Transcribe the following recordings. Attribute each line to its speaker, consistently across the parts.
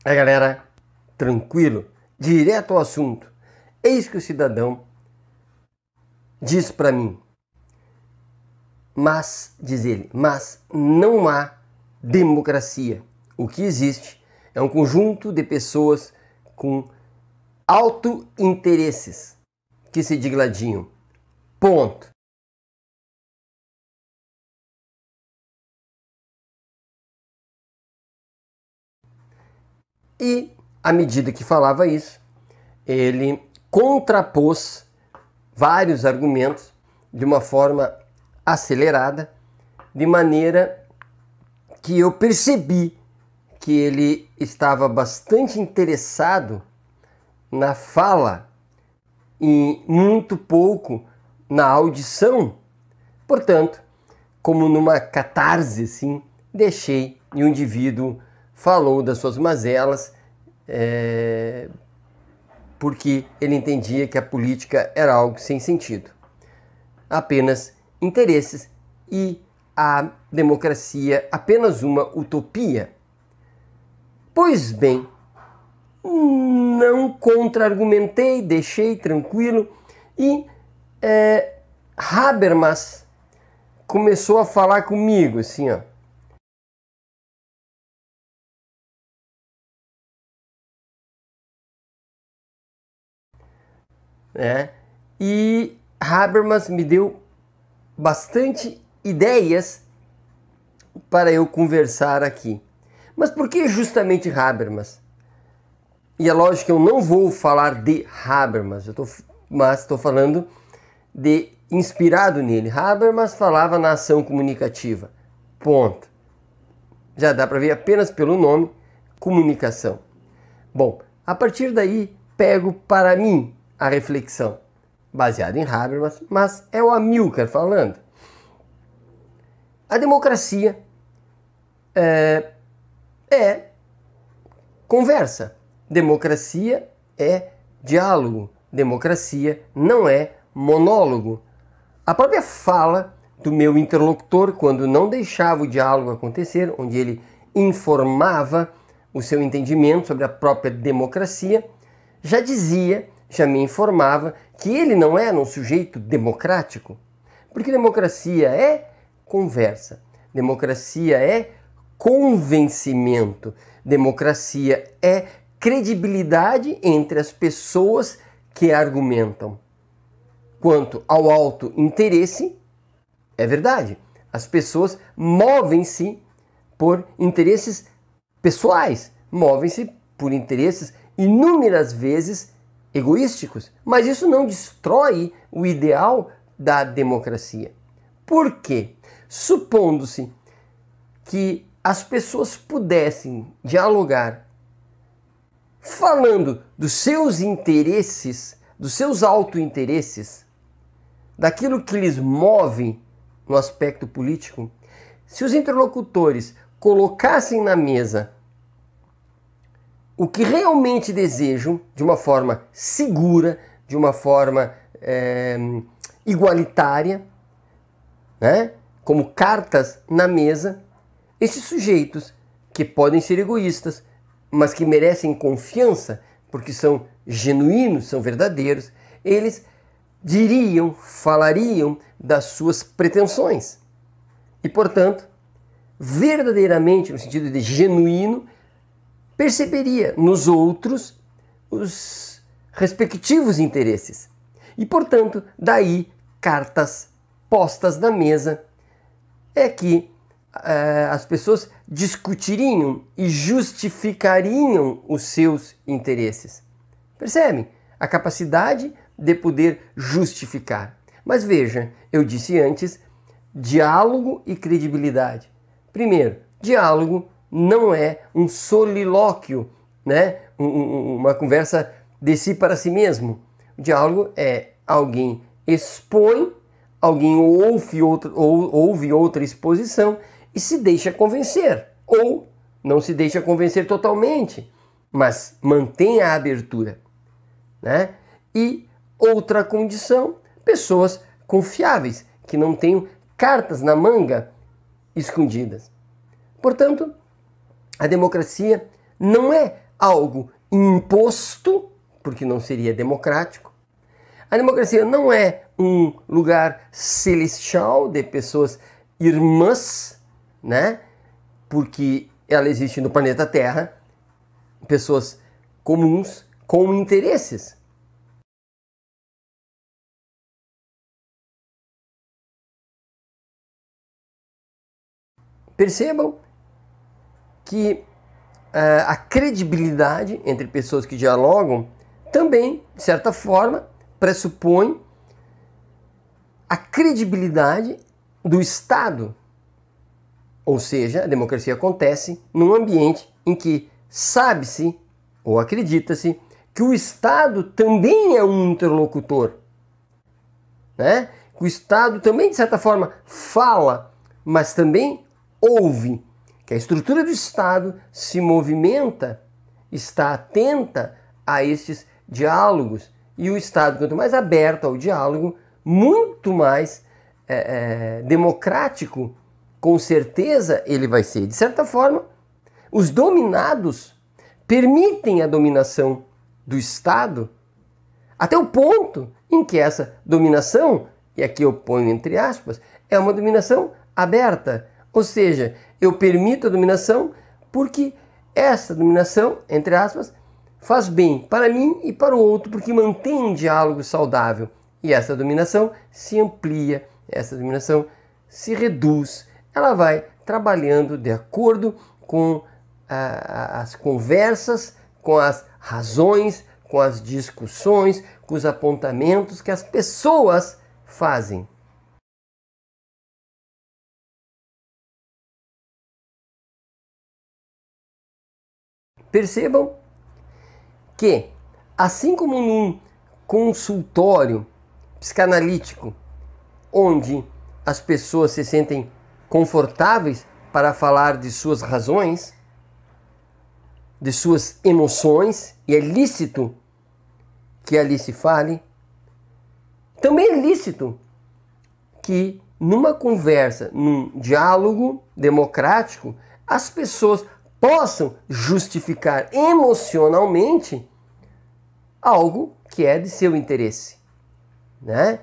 Speaker 1: Aí, galera, tranquilo, direto ao assunto. Eis que o cidadão diz para mim, diz ele, mas não há democracia. O que existe é um conjunto de pessoas com auto-interesses que se digladiam. Ponto. E, à medida que falava isso, ele contrapôs vários argumentos de uma forma acelerada, de maneira que eu percebi que ele estava bastante interessado na fala e muito pouco na audição. Portanto, como numa catarse, assim, deixei e o indivíduo falou das suas mazelas, porque ele entendia que a política era algo sem sentido, apenas interesses e a democracia apenas uma utopia. Pois bem, não contra-argumentei, deixei tranquilo e Habermas começou a falar comigo assim, ó. E Habermas me deu bastante ideias para eu conversar aqui. Mas por que justamente Habermas? E é lógico que eu não vou falar de Habermas, mas estou falando de inspirado nele. Habermas falava na ação comunicativa. Ponto. Já dá para ver apenas pelo nome, comunicação. Bom, a partir daí pego para mim a reflexão, baseada em Habermas, mas é o Amilcar falando. A democracia é conversa. Democracia é diálogo. Democracia não é monólogo. A própria fala do meu interlocutor, quando não deixava o diálogo acontecer, onde ele informava o seu entendimento sobre a própria democracia, já me informava que ele não era um sujeito democrático. Porque democracia é conversa. Democracia é convencimento. Democracia é credibilidade entre as pessoas que argumentam. Quanto ao auto-interesse, é verdade. As pessoas movem-se por interesses pessoais, movem-se por interesses inúmeras vezes egoísticos, mas isso não destrói o ideal da democracia. Por quê? Supondo-se que as pessoas pudessem dialogar falando dos seus interesses, dos seus autointeresses, daquilo que lhes move no aspecto político, se os interlocutores colocassem na mesa o que realmente desejam, de uma forma segura, de uma forma igualitária, né? Como cartas na mesa, esses sujeitos que podem ser egoístas, mas que merecem confiança, porque são genuínos, são verdadeiros, eles falariam das suas pretensões. E, portanto, verdadeiramente, no sentido de genuíno, perceberia nos outros os respectivos interesses. E, portanto, daí cartas postas na mesa é que as pessoas discutiriam e justificariam os seus interesses. Percebem? A capacidade de poder justificar. Mas veja, eu disse antes, diálogo e credibilidade. Primeiro, diálogo não é um solilóquio, né? Uma conversa de si para si mesmo. O diálogo é alguém expõe, alguém ouve outra exposição e se deixa convencer. Ou não se deixa convencer totalmente, mas mantém a abertura, né? E outra condição, pessoas confiáveis, que não tenham cartas na manga escondidas. Portanto, a democracia não é algo imposto, porque não seria democrático. A democracia não é um lugar celestial de pessoas irmãs, né? Porque ela existe no planeta Terra, pessoas comuns com interesses. Percebam que a credibilidade entre pessoas que dialogam também, de certa forma, pressupõe a credibilidade do Estado. Ou seja, a democracia acontece num ambiente em que sabe-se ou acredita-se que o Estado também é um interlocutor, né? Que o Estado também, de certa forma, fala, mas também ouve, que a estrutura do Estado se movimenta, está atenta a estes diálogos. E o Estado, quanto mais aberto ao diálogo, muito mais democrático, com certeza ele vai ser. De certa forma, os dominados permitem a dominação do Estado até o ponto em que essa dominação, e aqui eu ponho entre aspas, é uma dominação aberta. Ou seja, eu permito a dominação porque essa dominação, entre aspas, faz bem para mim e para o outro, porque mantém um diálogo saudável. E essa dominação se amplia, essa dominação se reduz. Ela vai trabalhando de acordo com as conversas, com as razões, com as discussões, com os apontamentos que as pessoas fazem. Percebam que, assim como num consultório psicanalítico, onde as pessoas se sentem confortáveis para falar de suas razões, de suas emoções, e é lícito que ali se fale, também é lícito que numa conversa, num diálogo democrático, as pessoas possam justificar emocionalmente algo que é de seu interesse, né?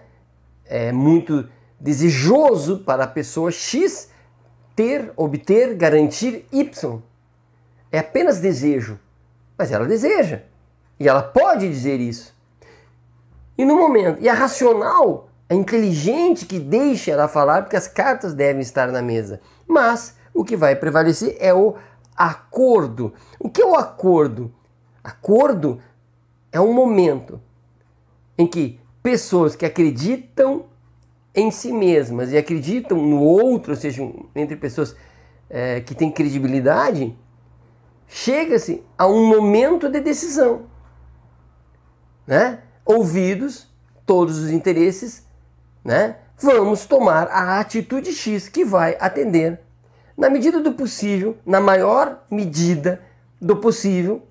Speaker 1: É muito desejoso para a pessoa X obter, garantir Y. É apenas desejo, mas ela deseja e ela pode dizer isso. E no momento, e a racional, é inteligente que deixe ela falar, porque as cartas devem estar na mesa. Mas o que vai prevalecer é o acordo. O que é o acordo? Acordo é um momento em que pessoas que acreditam em si mesmas e acreditam no outro, ou seja, entre pessoas que têm credibilidade, chega-se a um momento de decisão, né? Ouvidos todos os interesses, né? Vamos tomar a atitude X que vai atender, na medida do possível, na maior medida do possível,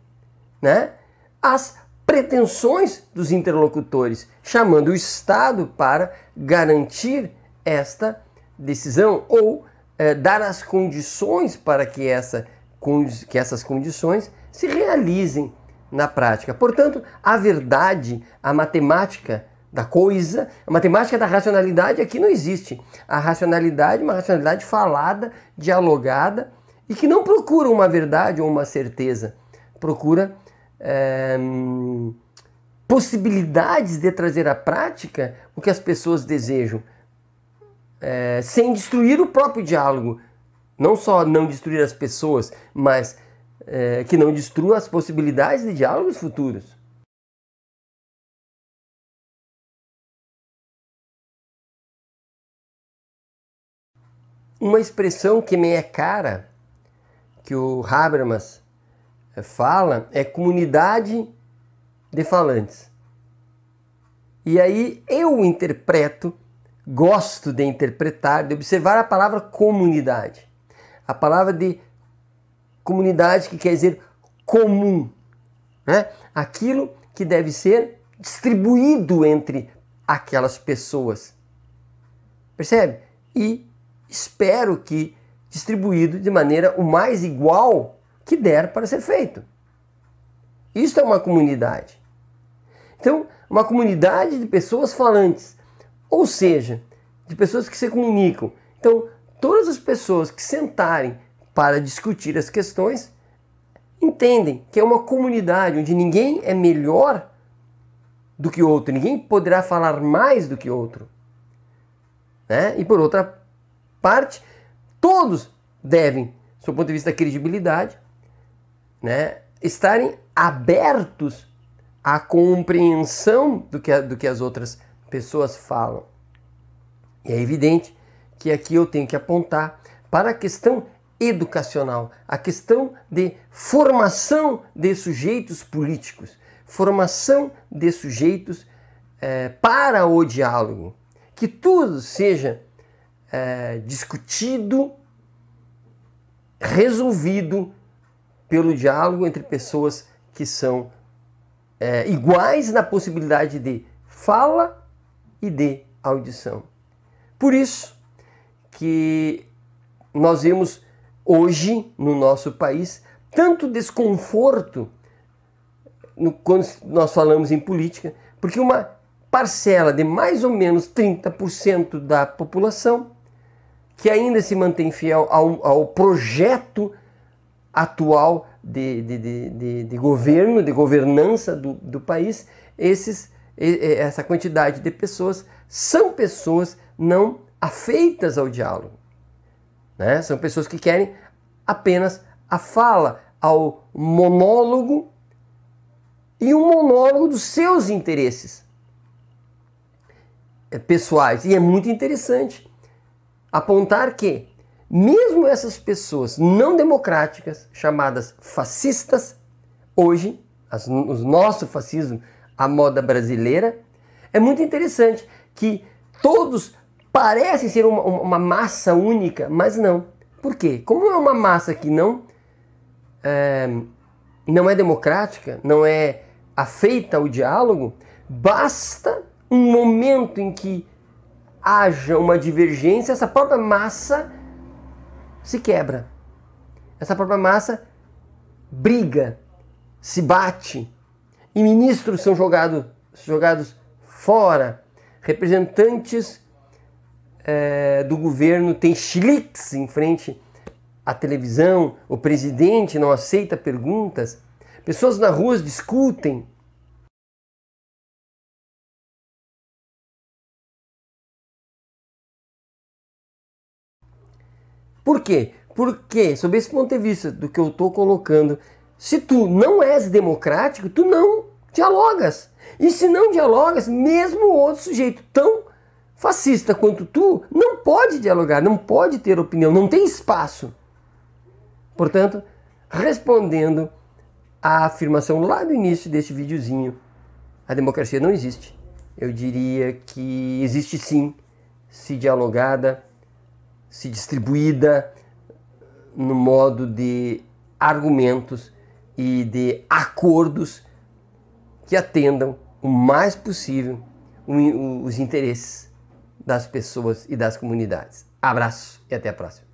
Speaker 1: né? As pretensões dos interlocutores, chamando o Estado para garantir esta decisão ou dar as condições para que essas condições se realizem na prática. Portanto, a verdade, a matemática da coisa, a matemática da racionalidade aqui não existe. A racionalidade é uma racionalidade falada, dialogada e que não procura uma verdade ou uma certeza, procura possibilidades de trazer à prática o que as pessoas desejam, sem destruir o próprio diálogo. Não só não destruir as pessoas, mas que não destrua as possibilidades de diálogos futuros. Uma expressão que me é cara, que o Habermas fala, é comunidade de falantes. E aí eu interpreto, gosto de interpretar, de observar a palavra comunidade. A palavra de comunidade que quer dizer comum, né? Aquilo que deve ser distribuído entre aquelas pessoas. Percebe? E espero que distribuído de maneira o mais igual que der para ser feito. Isso é uma comunidade. Então, uma comunidade de pessoas falantes, ou seja, de pessoas que se comunicam. Então, todas as pessoas que sentarem para discutir as questões entendem que é uma comunidade onde ninguém é melhor do que outro, ninguém poderá falar mais do que outro, né? E por outra parte, todos devem, do ponto de vista da credibilidade, né, estarem abertos à compreensão do que as outras pessoas falam. E é evidente que aqui eu tenho que apontar para a questão educacional, a questão de formação de sujeitos políticos, formação de sujeitos para o diálogo, que tudo seja discutido, resolvido pelo diálogo entre pessoas que são iguais na possibilidade de fala e de audição. Por isso que nós vemos hoje no nosso país tanto desconforto quando nós falamos em política, porque uma parcela de mais ou menos 30% da população que ainda se mantém fiel ao projeto atual de governo, de governança do país, essa quantidade de pessoas são pessoas não afeitas ao diálogo, né? São pessoas que querem apenas a fala, ao monólogo, e um monólogo dos seus interesses pessoais. E é muito interessante apontar que mesmo essas pessoas não democráticas, chamadas fascistas, hoje, o nosso fascismo, a moda brasileira, é muito interessante que todos parecem ser uma massa única, mas não. Por quê? Como é uma massa que não é democrática, não é afeita ao diálogo, basta um momento em que haja uma divergência, essa própria massa se quebra. Essa própria massa briga, se bate, e ministros são jogados fora, representantes do governo têm chiliques em frente à televisão, o presidente não aceita perguntas, pessoas na rua discutem. Por quê? Porque, sob esse ponto de vista do que eu estou colocando, se tu não és democrático, tu não dialogas. E se não dialogas, mesmo o outro sujeito tão fascista quanto tu, não pode dialogar, não pode ter opinião, não tem espaço. Portanto, respondendo à afirmação lá do início deste videozinho, a democracia não existe. Eu diria que existe sim, se dialogada, se distribuída no modo de argumentos e de acordos que atendam o mais possível os interesses das pessoas e das comunidades. Abraço e até a próxima.